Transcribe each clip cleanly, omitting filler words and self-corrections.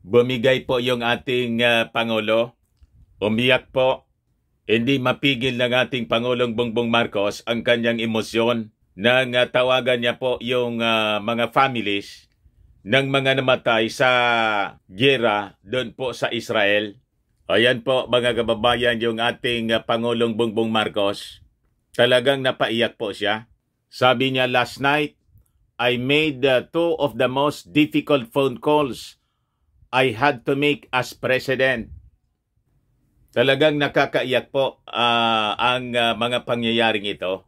Bumigay po yung ating Pangulo. Umiyak po. Hindi mapigil ng ating Pangulong Bongbong Marcos ang kanyang emosyon nang tawagan niya po yung mga families ng mga namatay sa giyera doon po sa Israel. Ayan po mga kababayan, yung ating Pangulong Bongbong Marcos. Talagang napaiyak po siya. Sabi niya, last night, I made two of the most difficult phone calls I had to make as president. Talagang nakakaiyak po ang mga pangyayaring ito.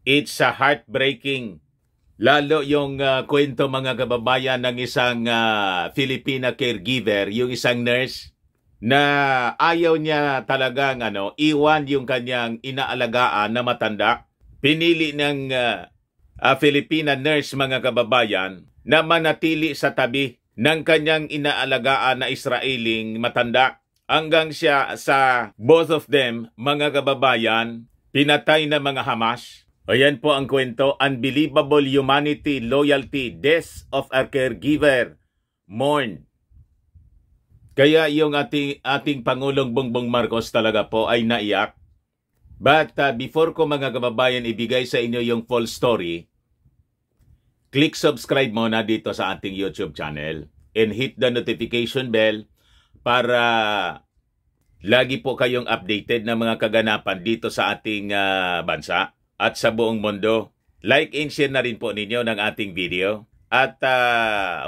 It's heartbreaking. Lalo yung kwento mga kababayan ng isang Filipina caregiver, yung isang nurse, na ayaw niya talagang iwan yung kanyang inaalagaan na matanda. Pinili ng Filipina nurse mga kababayan na manatili sa tabi ng kanyang inaalagaan na Israeling matanda hanggang siya sa both of them, mga kababayan, pinatay na mga Hamas. Ayan po ang kwento, unbelievable humanity, loyalty, death of a caregiver, mourned. Kaya yung ating Pangulong Bongbong Marcos talaga po ay naiyak. But before ko mga kababayan ibigay sa inyo yung full story, click subscribe muna dito sa ating YouTube channel and hit the notification bell para lagi po kayong updated na mga kaganapan dito sa ating bansa at sa buong mundo. Like and share na rin po ninyo ng ating video. At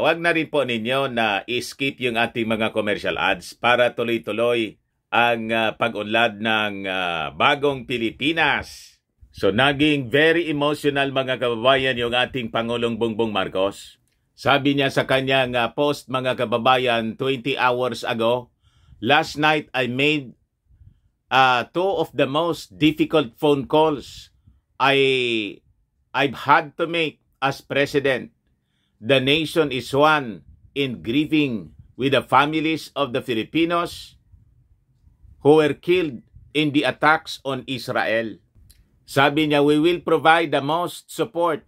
wag na rin po ninyo na i-skip yung ating mga commercial ads para tuloy-tuloy ang pag-unlad ng bagong Pilipinas. So naging very emotional mga kababayan yung ating Pangulong Bongbong Marcos. Sabi niya sa kanyang post mga kababayan 20 hours ago, last night I made two of the most difficult phone calls I've had to make as president. The nation is one in grieving with the families of the Filipinos who were killed in the attacks on Israel. Sabi niya, we will provide the most support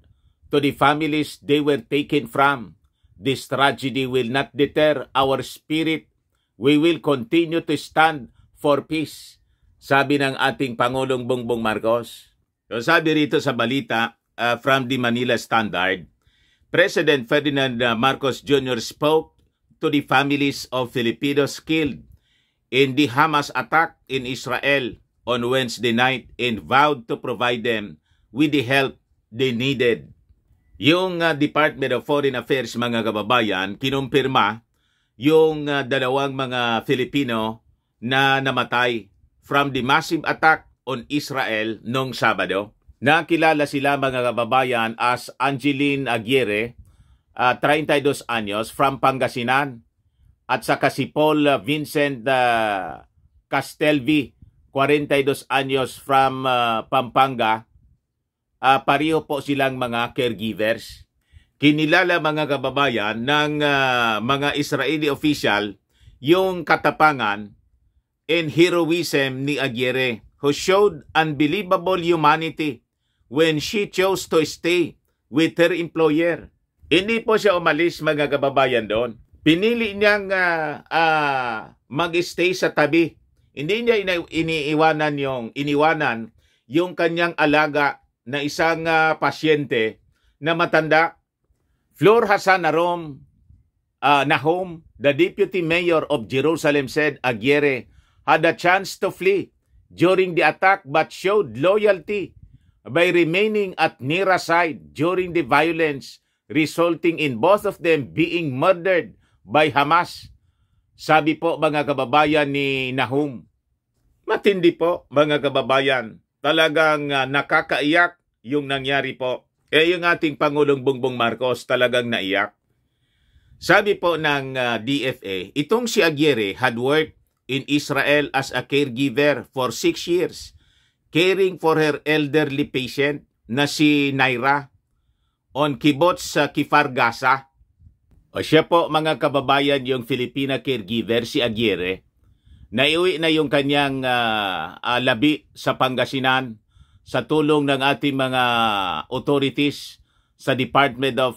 to the families they were taken from. This tragedy will not deter our spirit. We will continue to stand for peace. Sabi ng ating Pangulong Bongbong Marcos. So sabi rito sa balita from the Manila Standard, President Ferdinand Marcos Jr. spoke to the families of Filipinos killed in the Hamas attack in Israel on Wednesday night and vowed to provide them with the help they needed. Yung Department of Foreign Affairs mga kababayan, kinumpirma yung dalawang mga Filipino na namatay from the massive attack on Israel noong Sabado. Nakilala sila mga kababayan as Angeline Aguirre, 32 anyos, from Pangasinan, at saka si Paul Vincent Castelvi, 42 anyos, from Pampanga. Pareho po silang mga caregivers. Kinilala mga kababayan ng mga Israeli official yung katapangan and heroism ni Aguirre, who showed unbelievable humanity when she chose to stay with her employer. Hindi po siya umalis mga kababayan doon. Pinili niyang mag-stay sa tabi. Hindi niya iniwanan yung kanyang alaga na isang pasyente na matanda. Flor Hassan Nahom, the deputy mayor of Jerusalem, said Aguirre had a chance to flee during the attack but showed loyalty by remaining at Nira's side during the violence, resulting in both of them being murdered by Hamas. Sabi po mga kababayan ni Nahum. Matindi po mga kababayan. Talagang nakakaiyak yung nangyari po. Yung ating Pangulong Bongbong Marcos talagang naiyak. Sabi po ng DFA, itong si Aguirre had worked in Israel as a caregiver for 6 years, caring for her elderly patient na si Naira on Kibbutz Kfar Gaza. O siya po mga kababayan yung Filipina caregiver si Aguirre. Naiuwi na yung kanyang labi sa Pangasinan sa tulong ng ating mga authorities sa Department of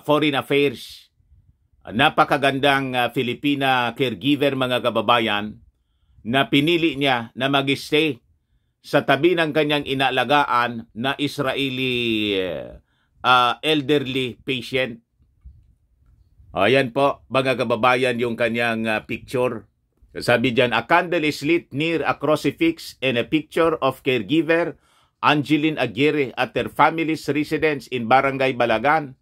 Foreign Affairs. napakagandang Filipina caregiver, mga kababayan, na pinili niya na mag-stay sa tabi ng kanyang inaalagaan na Israeli elderly patient. Ayan po, mga kababayan, yung kanyang picture. Sabi dyan, a candle is lit near a crucifix and a picture of caregiver Angeline Aguirre at her family's residence in Barangay Balagan,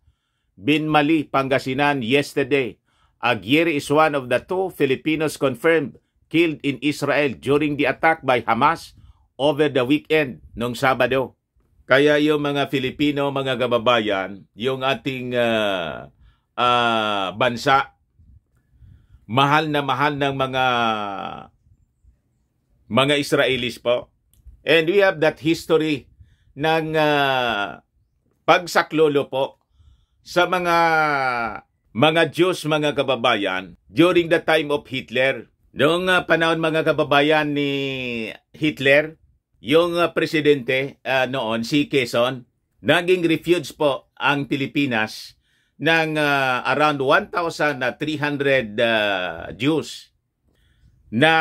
Binmali, Pangasinan yesterday. Aguirre is one of the 2 Filipinos confirmed killed in Israel during the attack by Hamas over the weekend nung Sabado. Kaya yung mga Filipino, mga kababayan, yung ating bansa, mahal ng mga Israelis po. And we have that history ng pagsaklolo po sa mga Diyos, mga kababayan, during the time of Hitler. Noong panahon, mga kababayan, ni Hitler, yung presidente noon, si Quezon, naging refuge po ang Pilipinas ng around 1,300 Jews na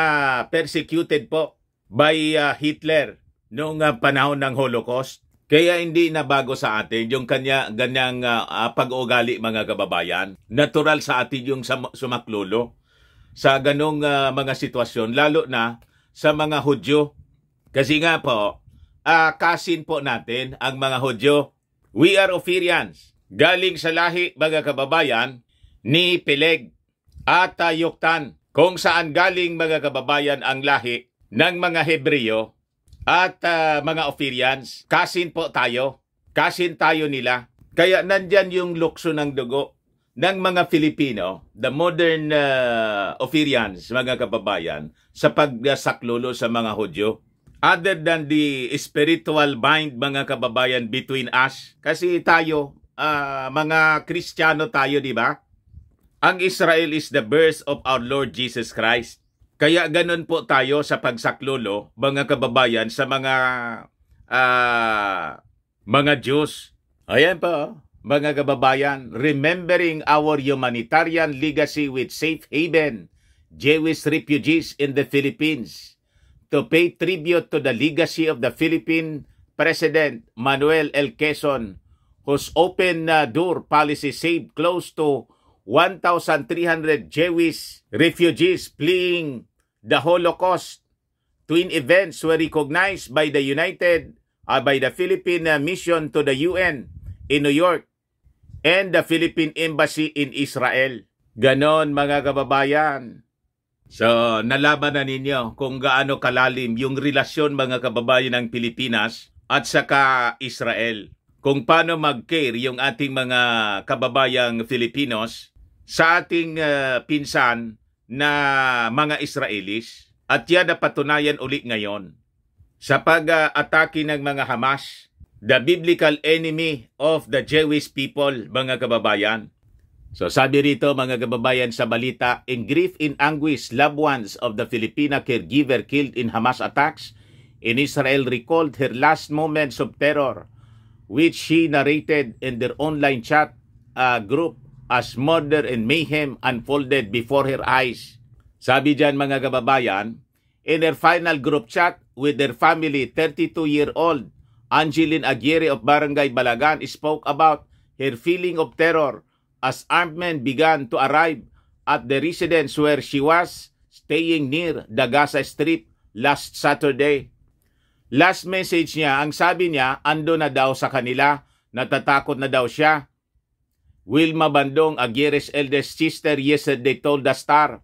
persecuted po by Hitler noong panahon ng Holocaust. Kaya hindi na bago sa atin yung ganyang pag-uugali, mga kababayan. Natural sa atin yung sumaklolo sa ganong mga sitwasyon, lalo na sa mga Hudyo. Kasi nga po, kasin po natin ang mga Hudyo. We are Ophirians. Galing sa lahi, mga kababayan, ni Peleg at Yoktan, kung saan galing, mga kababayan, ang lahi ng mga Hebreo at mga Ophirians. Kasin po tayo. Kasin tayo nila. Kaya nandyan yung lukso ng dugo ng mga Filipino, the modern Ophirians, mga kababayan, sa pagsaklolo sa mga Hudyo. Other than the spiritual bind, mga kababayan, between us. Kasi tayo, mga Kristiyano tayo, di ba? Ang Israel is the birth of our Lord Jesus Christ. Kaya ganun po tayo sa pagsaklolo, mga kababayan, sa mga Diyos. Ayan po, mga kababayan, remembering our humanitarian legacy with safe haven, Jewish refugees in the Philippines, to pay tribute to the legacy of the Philippine President Manuel L. Quezon, whose open door policy saved close to 1,300 Jewish refugees fleeing the Holocaust. Twin events were recognized by the Philippine Mission to the UN in New York and the Philippine Embassy in Israel. Ganon, mga kababayan. So, nalaman na ninyo kung gaano kalalim yung relasyon, mga kababayan, ng Pilipinas at saka Israel. Kung paano mag-care yung ating mga kababayang Filipinos sa ating pinsan na mga Israelis. At yan na patunayan ulit ngayon sa pag-atake ng mga Hamas, the biblical enemy of the Jewish people, mga kababayan. So sabi rito, mga kababayan, sa balita, in grief and anguish, loved ones of the Filipina caregiver killed in Hamas attacks in Israel recalled her last moments of terror, which she narrated in their online chat group as murder and mayhem unfolded before her eyes. Sabi dyan, mga kababayan, in her final group chat with their family, 32-year-old Angeline Aguirre of Barangay Balagan spoke about her feeling of terror as armed men began to arrive at the residence where she was staying near the Gaza Strip last Saturday. Last message niya, ang sabi niya, ando na daw sa kanila, natatakot na daw siya. Wilma Bandong, Aguirre's eldest sister, yesterday told the Star.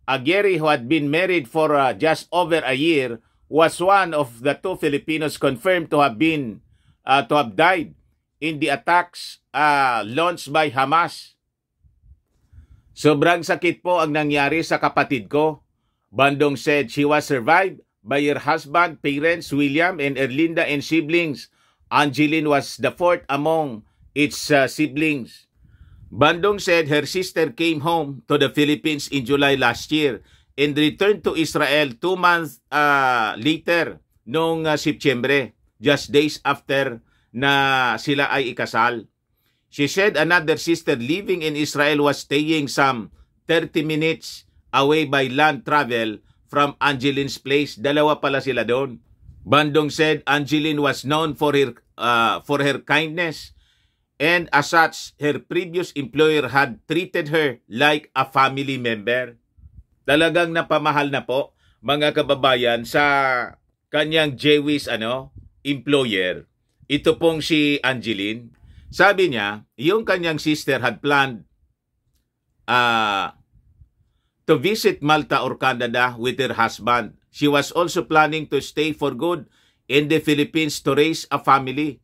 Aguirre, who had been married for just over a year, was one of the 2 Filipinos confirmed to have died in the attacks launched by Hamas. Sobrang sakit po ang nangyari sa kapatid ko. Bandong said she was survived by her husband, parents, William and Erlinda, and siblings. Angeline was the 4th among its siblings. Bandong said her sister came home to the Philippines in July last year and returned to Israel 2 months later noong Setyembre, just days after na sila ay ikasal. She said another sister living in Israel was staying some 30 minutes away by land travel from Angeline's place. Dalawa pala sila doon. Bandong said Angeline was known for her kindness, and as such, her previous employer had treated her like a family member. Talagang napamahal na po, mga kababayan, sa kanyang Jewish employer. Ito pong si Angeline. Sabi niya, yung kanyang sister had planned to visit Malta or Canada with her husband. She was also planning to stay for good in the Philippines to raise a family.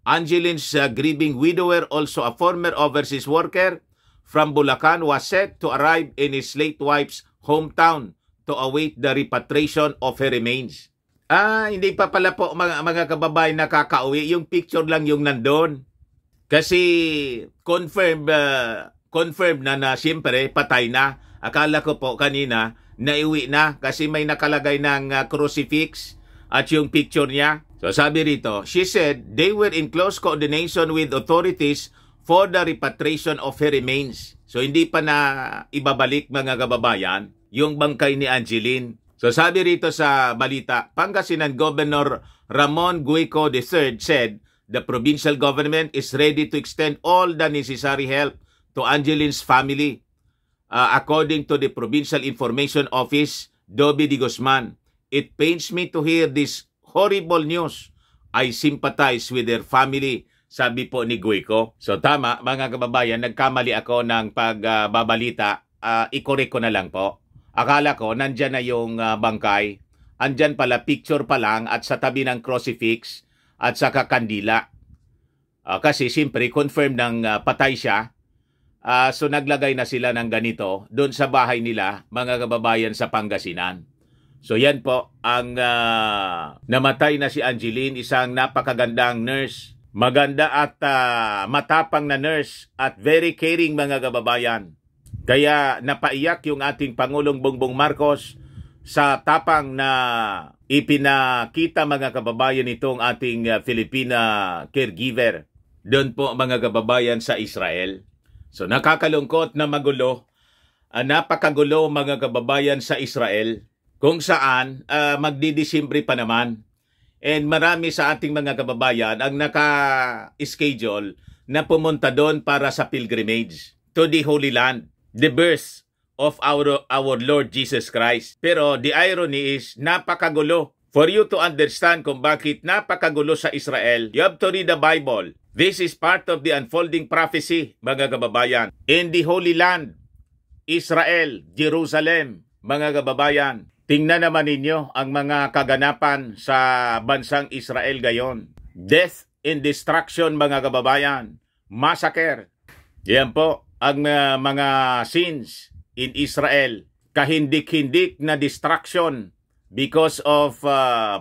Angeline's grieving widower, also a former overseas worker from Bulacan, was set to arrive in his late wife's hometown to await the repatriation of her remains. Hindi pa pala po mga kababayan nakakauwi. Yung picture lang yung nandun. Kasi confirmed na siyempre patay na. Akala ko po kanina naiwi na kasi may nakalagay ng crucifix at yung picture niya. So sabi rito, she said they were in close coordination with authorities for the repatriation of her remains. So hindi pa na ibabalik mga kababayan yung bangkay ni Angeline. So sabi rito sa balita, Pangasinan Governor Ramon Guico III said the provincial government is ready to extend all the necessary help to Angeline's family. According to the Provincial Information Office, Dobby de Guzman, it pains me to hear this horrible news. I sympathize with their family, sabi po ni Guico. So tama, mga kababayan, nagkamali ako ng pagbabalita. I-correct ko na lang po. Akala ko, nandyan na yung bangkay. Andyan pala, picture pa lang at sa tabi ng crucifix at saka kandila. Kasi siyempre, confirm ng patay siya. So naglagay na sila ng ganito doon sa bahay nila, mga kababayan, sa Pangasinan. So yan po, ang namatay na si Angeline, isang napakagandang nurse. Maganda at matapang na nurse at very caring, mga kababayan. Kaya napaiyak yung ating Pangulong Bongbong Marcos sa tapang na ipinakita, mga kababayan, itong ating Filipina caregiver. Doon po, mga kababayan, sa Israel. So nakakalungkot na magulo, napakagulo, mga kababayan, sa Israel, kung saan magdidisimbre pa naman. And marami sa ating mga kababayan ang naka-schedule na pumunta doon para sa pilgrimage to the Holy Land, the birth of our Lord Jesus Christ. Pero the irony is, napakagulo. For you to understand kung bakit napakagulo sa Israel, you have to read the Bible. This is part of the unfolding prophecy, mga kababayan. In the Holy Land, Israel, Jerusalem, mga kababayan, tingnan naman ninyo ang mga kaganapan sa bansang Israel gayon. Death and destruction, mga kababayan. Massacre. Yan po ang mga scenes in Israel. Kahindik-hindik na destruction because of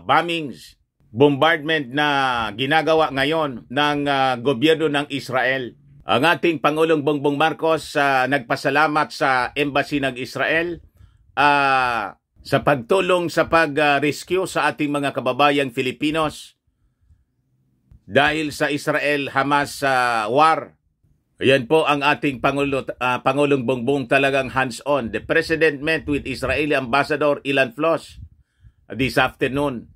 bombings, bombardment na ginagawa ngayon ng gobyerno ng Israel. Ang ating Pangulong Bongbong Marcos nagpasalamat sa embassy ng Israel sa pagtulong sa pag-rescue sa ating mga kababayang Filipinos dahil sa Israel-Hamas war. Ayan po ang ating Pangulong Bongbong, talagang hands-on. The President met with Israeli Ambassador Ilan Flos this afternoon.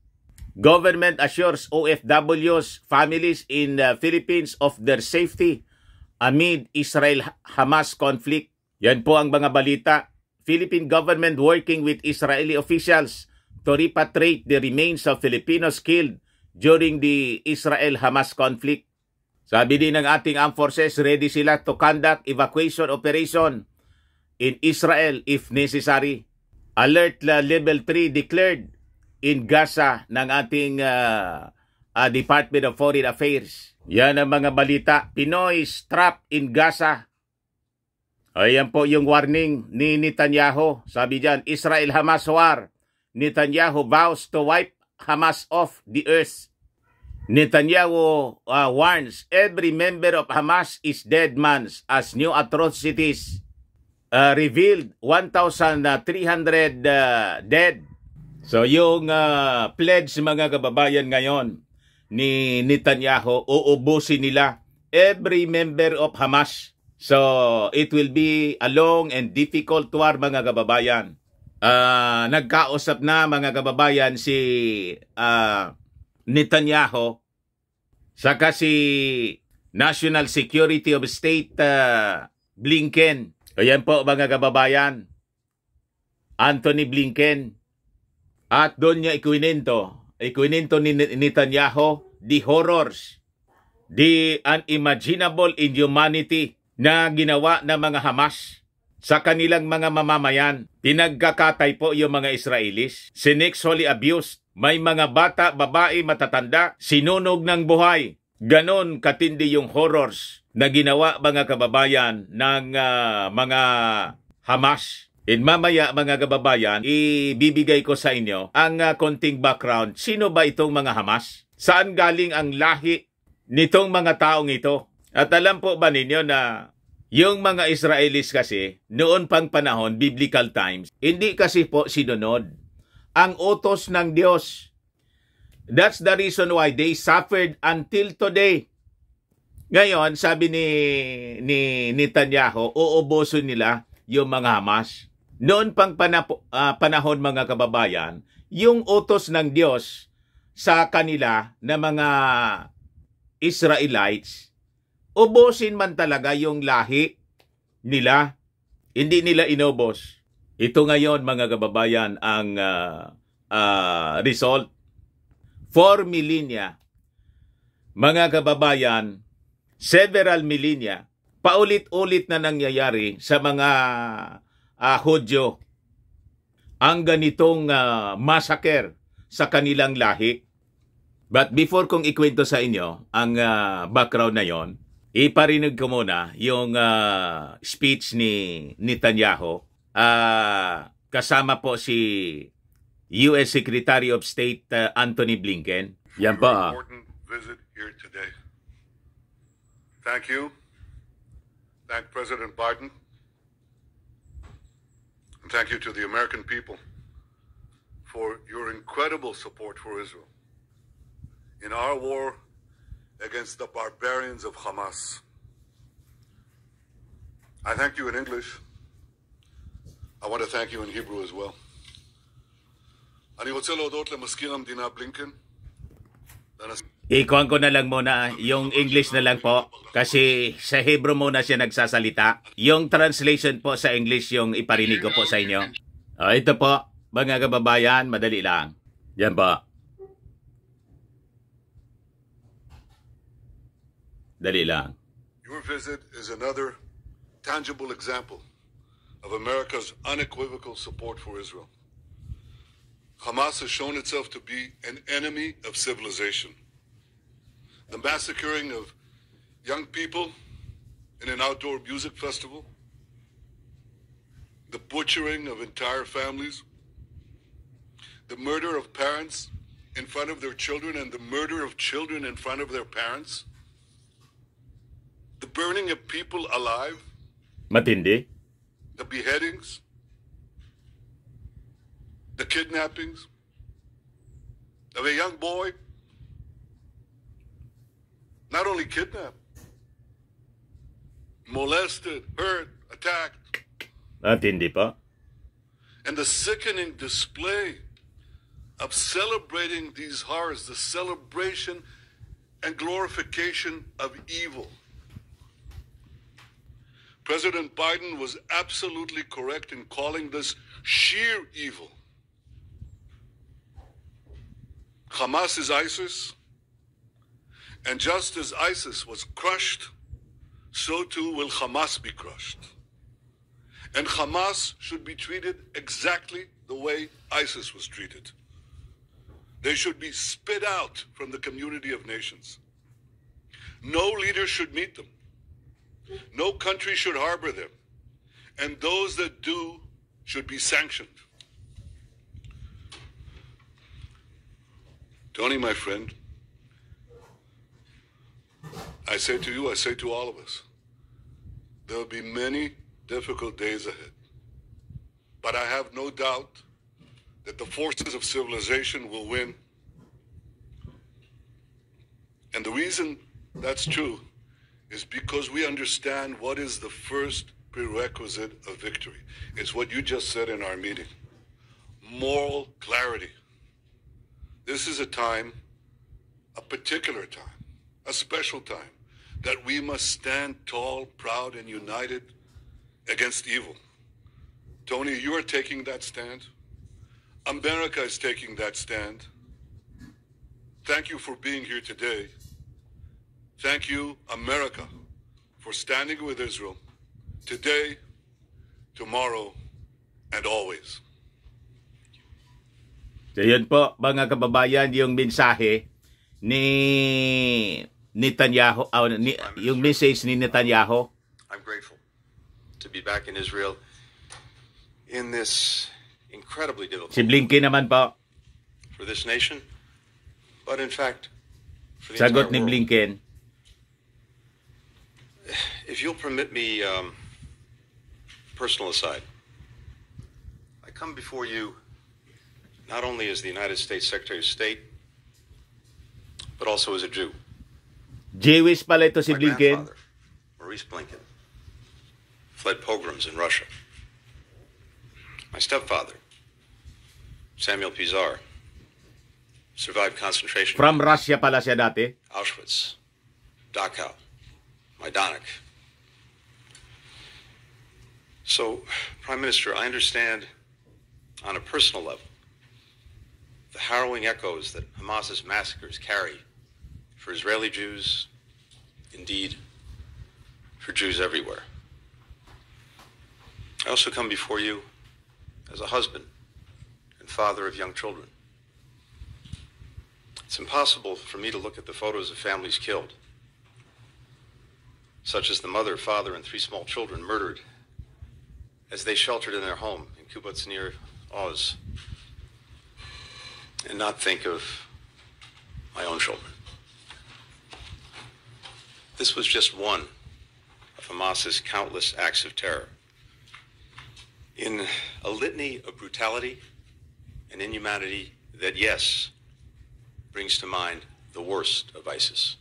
Government assures OFWs families in the Philippines of their safety amid Israel-Hamas conflict. Yan po ang mga balita. Philippine government working with Israeli officials to repatriate the remains of Filipinos killed during the Israel-Hamas conflict. Sabi din ng ating armed forces, ready sila to conduct evacuation operation in Israel if necessary. Alert level 3 declared in Gaza ng ating Department of Foreign Affairs. Yan ang mga balita. Pinoy trapped in Gaza. Ayan po yung warning ni Netanyahu. Sabi dyan, Israel-Hamas war. Netanyahu vows to wipe Hamas off the earth. Netanyahu warns every member of Hamas is dead man's as new atrocities revealed 1,300 dead. So yung pledge, mga kababayan, ngayon ni Netanyahu, uubusin nila every member of Hamas. So, it will be a long and difficult war, mga kababayan. Nagkausap na, mga kababayan, si Netanyahu, saka si National Security of State Blinken. Ayan po, mga kababayan, Anthony Blinken. At doon niya ikwinento ni Netanyahu the horrors, the unimaginable inhumanity na ginawa ng mga Hamas sa kanilang mga mamamayan. Pinagkakatay po yung mga Israelis, sexually abused, may mga bata, babae, matatanda, sinunog ng buhay. Ganon katindi yung horrors na ginawa, mga kababayan, ng mga Hamas. And mamaya, mga kababayan, ibibigay ko sa inyo ang konting background. Sino ba itong mga Hamas? Saan galing ang lahi nitong mga taong ito? At alam po ba ninyo na yung mga Israelis kasi, noon pang panahon, biblical times, hindi kasi po sinunod ang utos ng Diyos. That's the reason why they suffered until today. Ngayon, sabi ni Netanyahu, uubusin nila yung mga Hamas. Noon pang panahon, mga kababayan, yung utos ng Diyos sa kanila na mga Israelites, ubusin man talaga yung lahi nila. Hindi nila inubos. Ito ngayon, mga kababayan, ang result. 4 millennia, mga kababayan, several millennia, paulit-ulit na nangyayari sa mga Hudyo ang ganitong massacre sa kanilang lahi. But before kong ikwento sa inyo ang background na yon, iparinig ko muna yung speech ni Netanyahu. Kasama po si U.S. Secretary of State Anthony Blinken. Yan pa. Important visit here today. Thank you. Thank President Biden. And thank you to the American people for your incredible support for Israel in our war against the barbarians of Hamas. I thank you in English. I want to thank you in Hebrew as well. אני רוצה להודות למזכיר המדינה בלינקן. Ikuhan ko na lang muna yung English na lang po kasi sa Hebrew muna siya nagsasalita. Yung translation po sa English yung iparinig ko po sa inyo. Ito po, mga kababayan, madali lang. Yan po. Dali lang. Your visit is another tangible example of America's unequivocal support for Israel. Hamas has shown itself to be an enemy of civilization. The massacring of young people in an outdoor music festival, the butchering of entire families, the murder of parents in front of their children and the murder of children in front of their parents, the burning of people alive, Matindi. the beheadings, the kidnappings of a young boy, not only kidnapped, molested, hurt, attacked, Matindi pa. and the sickening display of celebrating these horrors, the celebration and glorification of evil. President Biden was absolutely correct in calling this sheer evil. Hamas is ISIS, and just as ISIS was crushed, so too will Hamas be crushed. And Hamas should be treated exactly the way ISIS was treated. They should be spit out from the community of nations. No leader should meet them. No country should harbor them. And those that do should be sanctioned. Tony, my friend, I say to you, I say to all of us, there will be many difficult days ahead. But I have no doubt that the forces of civilization will win. And the reason that's true is because we understand what is the first prerequisite of victory. It's what you just said in our meeting. Moral clarity. This is a time, a particular time, a special time, that we must stand tall, proud, and united against evil. Tony, you are taking that stand. America is taking that stand. Thank you for being here today. Thank you, America, for standing with Israel today, tomorrow, and always. So yun po, mga kababayan, yung mensahe ni Netanyahu, yung message ni Netanyahu. I'm grateful to be back in Israel in this incredibly difficult Si Blinken naman po, for this nation, but in fact, for the sagot ni entire world. Blinken. If you'll permit me, personal aside, I come before you not only as the United States Secretary of State, but also as a Jew. Jewish pala ito si My Blinken. grandfather, Maurice Blinken, fled pogroms in Russia. My stepfather, Samuel Pizar, survived concentration From camps, Russia pala siya dati. Auschwitz, Dachau, Majdanek. So, Prime Minister, I understand on a personal level the harrowing echoes that Hamas's massacres carry for Israeli Jews, indeed, for Jews everywhere. I also come before you as a husband and father of young children. It's impossible for me to look at the photos of families killed, such as the mother, father, and 3 small children murdered as they sheltered in their home in Kibbutz near Oz, and not think of my own children. This was just one of Hamas's countless acts of terror. In a litany of brutality and inhumanity that, yes, brings to mind the worst of ISIS.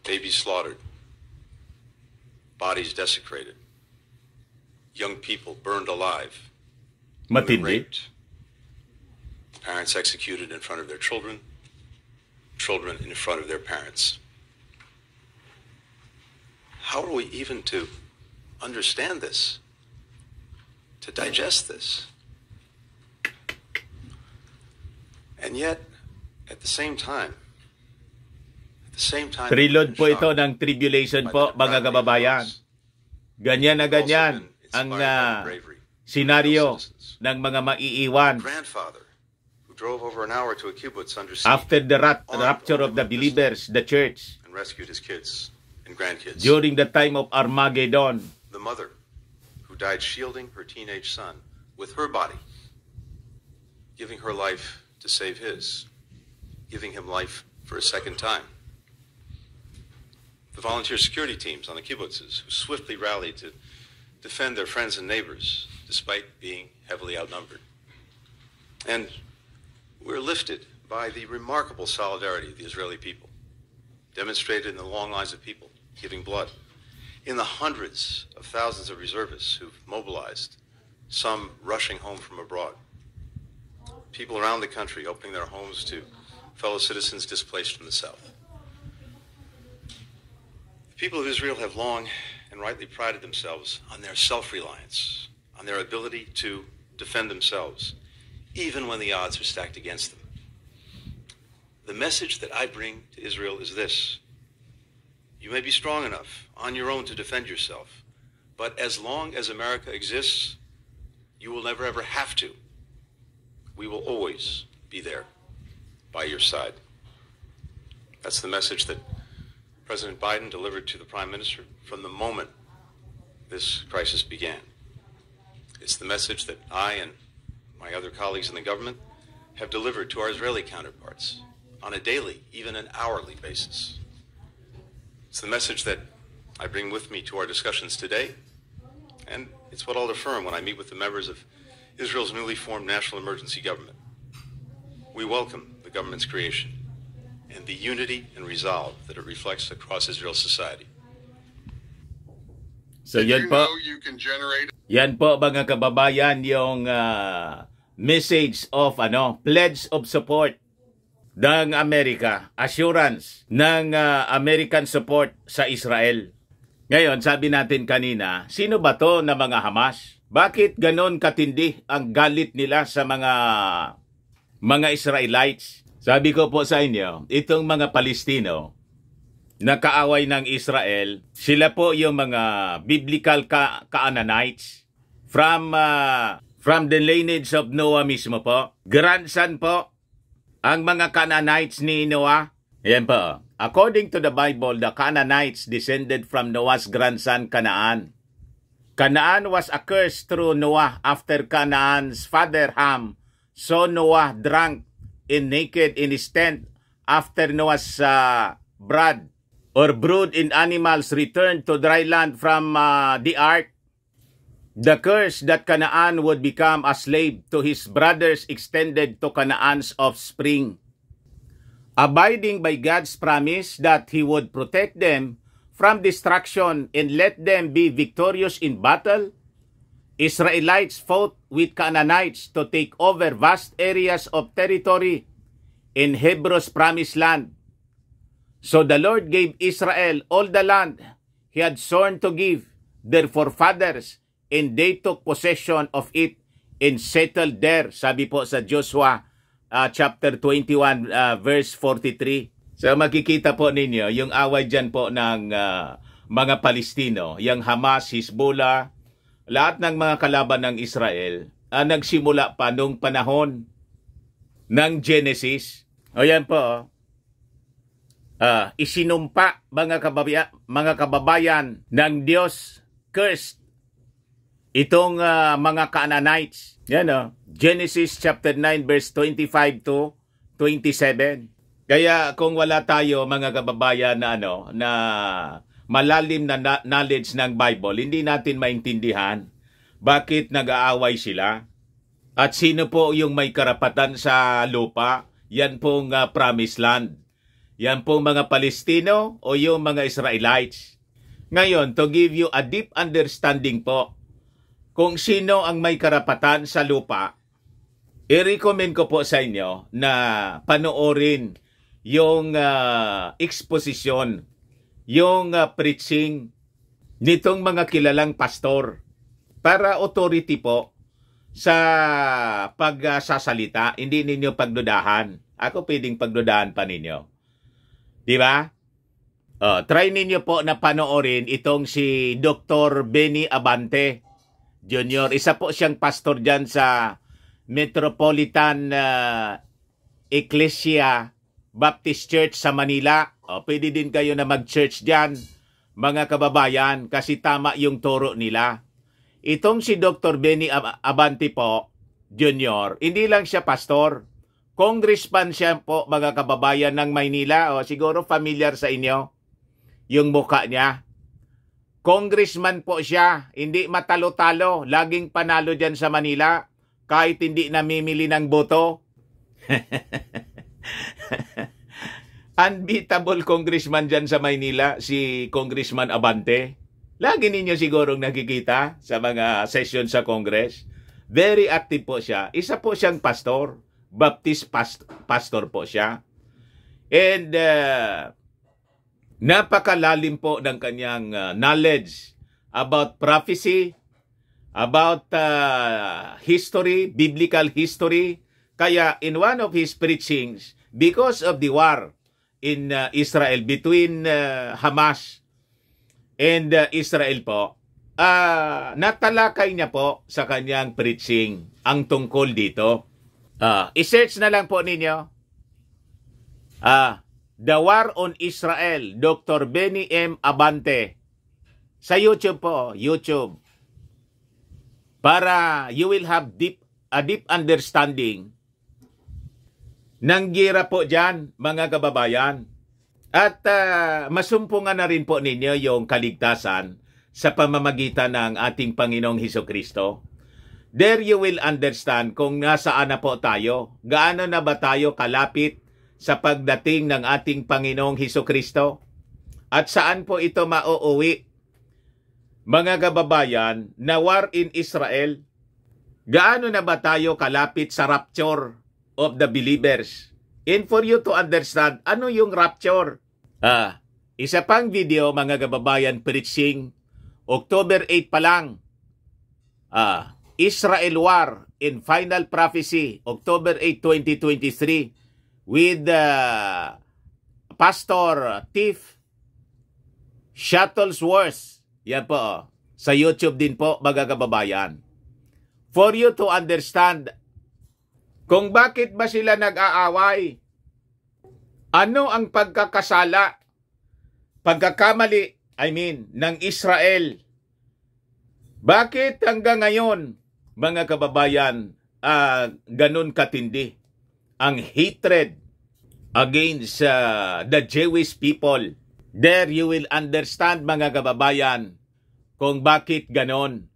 Babies slaughtered, bodies desecrated, young people burned alive, women Matindi. raped, parents executed in front of their children, children in front of their parents. How are we even to understand this, to digest this? And yet, at the same time, Prelude po ito ng tribulation po, mga kababayan. Ganyan na ganyan ang senaryo ng mga maiiwan grandfather who drove over an hour to a kibbutz under siege after the rapture of the believers, the church, and rescued his kids and grandkids. during the time of Armageddon. The mother who died shielding her teenage son with her body, giving her life to save his, giving him life for a second time. The volunteer security teams on the kibbutzes who swiftly rallied to defend their friends and neighbors despite being heavily outnumbered. And we're lifted by the remarkable solidarity of the Israeli people, demonstrated in the long lines of people giving blood, in the hundreds of thousands of reservists who've mobilized, some rushing home from abroad, people around the country opening their homes to fellow citizens displaced from the south. The people of Israel have long and rightly prided themselves on their self-reliance, on their ability to defend themselves, even when the odds are stacked against them. The message that I bring to Israel is this: you may be strong enough on your own to defend yourself, but as long as America exists, you will never ever have to. We will always be there by your side. That's the message that President Biden delivered to the Prime Minister from the moment this crisis began. It's the message that I and my other colleagues in the government have delivered to our Israeli counterparts on a daily, even an hourly basis. It's the message that I bring with me to our discussions today, and it's what I'll affirm when I meet with the members of Israel's newly formed national emergency government. We welcome the government's creation. and the unity and resolve that it reflects across Israel's society. So yan po. You can generate... Yan po mga kababayan yung message of pledge of support ng Amerika, assurance ng American support sa Israel. Ngayon, sabi natin kanina, sino ba to na mga Hamas? Bakit ganon katindi ang galit nila sa mga Israelites? Sabi ko po sa inyo, itong mga Palestino na kaaway ng Israel, sila po yung mga biblical Canaanites from the lineage of Noah mismo po. Grandson po ang mga Canaanites ni Noah. Yan po. According to the Bible, the Canaanites descended from Noah's grandson Canaan. Canaan was accursed through Noah after Canaan's father Ham saw Noah drunk and naked in his tent after Noah's brood in animals returned to dry land from the ark. The curse that Canaan would become a slave to his brothers extended to Canaan's offspring. Abiding by God's promise that He would protect them from destruction and let them be victorious in battle, Israelites fought with Canaanites to take over vast areas of territory in Hebron's promised land. So the Lord gave Israel all the land He had sworn to give their forefathers, and they took possession of it and settled there. Sabi po sa Joshua chapter 21 verse 43. So makikita po ninyo yung away dyan po ng mga Palestino, yung Hamas, Hezbollah, lahat ng mga kalaban ng Israel nagsimula pa nung panahon ng Genesis. O yan po, isinumpa mga kababayan ng Diyos, cursed itong mga Canaanites. Yan Genesis chapter 9 verse 25 to 27. Kaya kung wala tayo mga kababayan na na malalim na knowledge ng Bible, hindi natin maintindihan bakit nag-aaway sila. At sino po yung may karapatan sa lupa? Yan pong promised land. Yan pong mga Palestino o yung mga Israelites. Ngayon, to give you a deep understanding po kung sino ang may karapatan sa lupa, i-recommend ko po sa inyo na panoorin yung exposition, yung preaching nitong mga kilalang pastor para authority po sa pagsasalita. Hindi ninyo pagdudahan. Ako pwedeng pagdudahan pa ninyo. Di ba? Try ninyo po na panoorin itong si Dr. Benny Abante Jr. Isa po siyang pastor dyan sa Metropolitan Ecclesia Baptist Church sa Manila. Pwede din kayo na mag-church dyan, mga kababayan, kasi tama yung turo nila. Itong si Dr. Benny Abante po, Jr., hindi lang siya pastor. Congressman siya po, mga kababayan ng Maynila. Siguro familiar sa inyo yung mukha niya. Congressman po siya, hindi matalo-talo, laging panalo dyan sa Manila, kahit hindi namimili ng boto. Unbeatable congressman dyan sa Maynila, si Congressman Abante. Lagi ninyo sigurong nakikita sa mga session sa Congress. Very active po siya. Isa po siyang pastor, Baptist pastor po siya. And napakalalim po ng kanyang knowledge about prophecy, about history, biblical history. Kaya in one of his preachings, because of the war in Israel between Hamas and Israel po, natalakay niya po sa kanyang preaching ang tungkol dito. I-search na lang po ninyo. The War on Israel, Dr. Benny M. Abante. Sa YouTube po, YouTube. Para you will have a deep understanding ng gira po dyan, mga kababayan. At masumpungan na rin po ninyo yung kaligtasan sa pamamagitan ng ating Panginoong Hesukristo. There you will understand kung nasaan na po tayo, gaano na ba tayo kalapit sa pagdating ng ating Panginoong Hesukristo? At saan po ito mauuwi? Mga kababayan, na war in Israel, gaano na ba tayo kalapit sa rapture of the believers? And for you to understand, ano yung rapture? Isa pang video, mga kababayan, preaching, October 8 pa lang. Israel War in Final Prophecy, October 8, 2023, with Pastor Tiff Shuttlesworth. Yan po, sa YouTube din po, mga kababayan. For you to understand kung bakit ba sila nag-aaway. Ano ang pagkakamali, ng Israel? Bakit hanggang ngayon, mga kababayan, ganun katindi ang hatred against the Jewish people? There you will understand, mga kababayan, kung bakit ganon.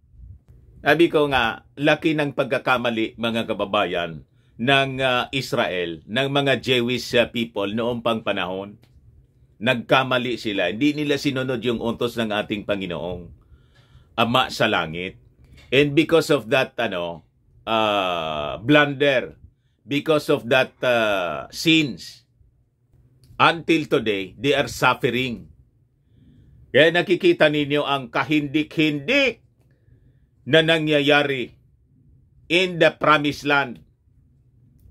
Sabi ko nga, laki ng pagkakamali, mga kababayan, ng Israel, ng mga Jewish people noong pang panahon. Nagkamali sila. Hindi nila sinunod yung utos ng ating Panginoong Ama sa langit. And because of that blunder, because of that sins, until today, they are suffering. Kaya nakikita ninyo ang kahindik-hindik na nangyayari in the promised land,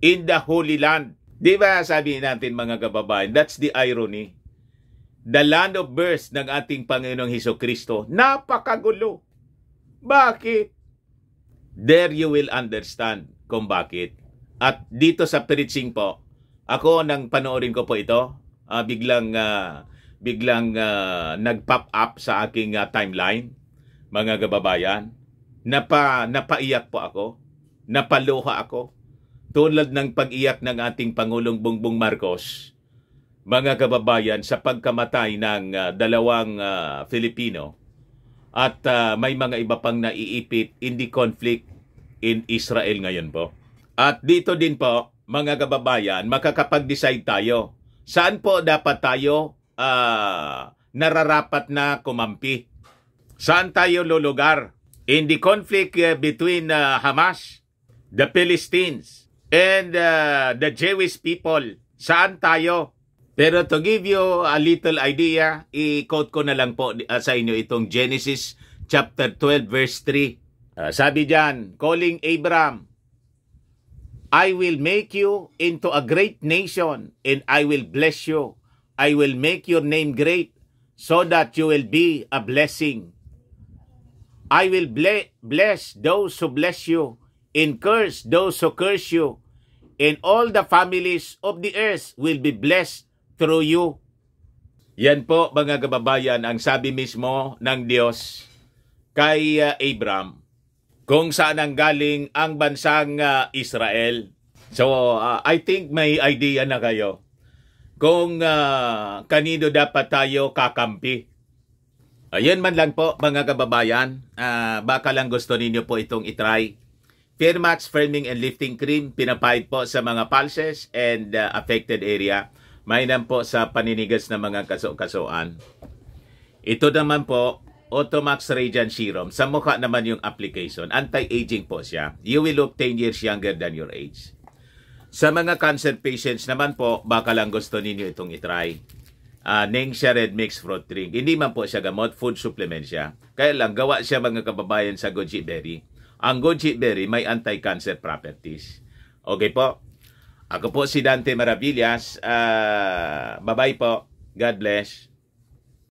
in the Holy Land. Di ba sabi natin, mga kababayan, that's the irony. The land of birth ng ating Panginoong Hesukristo, napakagulo. Bakit? There you will understand kung bakit. At dito sa preaching po, ako nang panoorin ko po ito, biglang nag-pop up sa aking timeline, mga kababayan. Napaiyak po ako, napaluha ako, tulad ng pag-iyak ng ating Pangulong Bongbong Marcos, mga kababayan, sa pagkamatay ng dalawang Filipino at may mga iba pang naiipit in the conflict in Israel ngayon po. At dito din po, mga kababayan, makakapag-decide tayo. Saan po dapat tayo nararapat na kumampi? Saan tayo lulugar? In the conflict between Hamas, the Philistines, and the Jewish people, saan tayo? Pero to give you a little idea, i-quote ko na lang po sa inyo itong Genesis chapter 12 verse 3. Sabi diyan, calling Abraham, I will make you into a great nation and I will bless you. I will make your name great so that you will be a blessing. I will bless those who bless you and curse those who curse you, and all the families of the earth will be blessed through you. Yan po, mga kababayan, ang sabi mismo ng Diyos kay Abraham, kung saan ang galing ang bansang Israel. So, I think may idea na kayo kung kanino dapat tayo kakampi. Ayan man lang po, mga kababayan. Baka lang gusto ninyo po itong itry. Firmax Firming and Lifting Cream, pinapahid po sa mga pulses and affected area. Mainam po sa paninigas ng mga kaso-kasuan. Ito naman po, Automax Radiant Serum. Sa mukha naman yung application. Anti-aging po siya. You will look 10 years younger than your age. Sa mga cancer patients naman po, baka lang gusto ninyo itong itry. Ningxia Red Mix Fruit Drink. Hindi man po siya gamot, food supplement siya. Kaya lang, gawa siya, mga kababayan, sa goji berry. Ang goji berry may anti-cancer properties. Okay po? Ako po si Dante Maravillas. Bye-bye po. God bless.